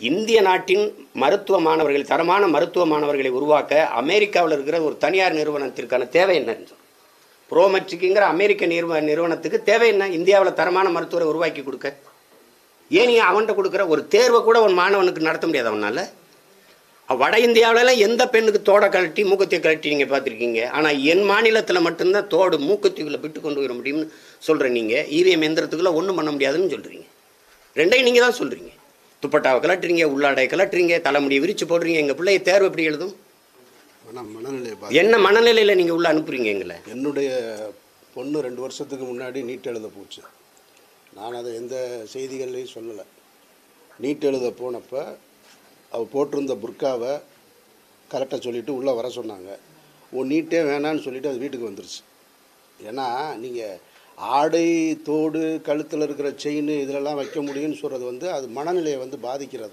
இந்திய நாட்டின் மருத்துவ மாணவர்கள், தரமான மருத்துவ மாணவர்களை உருவாக்க அமெரிக்காவில் இருக்கிற ஒரு தனியார் நிறுவனத்திற்கான தேவை என்னன்னு ப்ரோமெட்ரிக்குங்கிற அமெரிக்க நிறுவனத்துக்கு தேவை என்ன? இந்தியாவில் தரமான மருத்துவரை உருவாக்கி கொடுக்க. ஏன் நீ அவன்கிட்ட கொடுக்குற ஒரு தேர்வை கூட ஒரு மாணவனுக்கு நடத்த முடியாது அவனால்? வட இந்தியாவிலலாம் எந்த பெண்ணுக்கு தோடை கழட்டி மூக்கத்தை கழட்டி நீங்கள் பார்த்துருக்கீங்க. ஆனால் என் மாநிலத்தில் மட்டும்தான் தோடு மூக்கத்திக்குள்ளே விட்டு கொண்டு வர முடியும்னு சொல்கிறேன். நீங்கள் இவிஎம் எந்திரத்துக்குள்ளே ஒன்றும் பண்ண முடியாதுன்னு சொல்கிறீங்க. ரெண்டையும் நீங்கள் தான் சொல்கிறீங்க. துப்பட்டாவை கலட்டுறீங்க, உள்ளாடையை கலட்டுறீங்க, தலைமுடியை விரித்து போடுறீங்க. எங்கள் பிள்ளைய தேர்வு எப்படி எழுதும்? என்ன மனநிலையில் நீங்கள் உள்ளே அனுப்புறீங்க எங்களை? என்னுடைய பொண்ணு 2 வருஷத்துக்கு முன்னாடி நீட் எழுத போச்சு. நான் அதை எந்த செய்திகள்லையும் சொல்லலை. நீட் எழுத போனப்போ அவள் போட்டிருந்த புர்காவை கரெக்டாக சொல்லிவிட்டு உள்ளே வர சொன்னாங்க. நீட்டே வேணான்னு சொல்லிவிட்டு அது வீட்டுக்கு வந்துருச்சு. ஏன்னா நீங்கள் ஆடை, தோடு, கழுத்தில் இருக்கிற செயின் இதிலெல்லாம் வைக்க முடியும்னு சொல்கிறது அது மனநிலையை பாதிக்கிறது.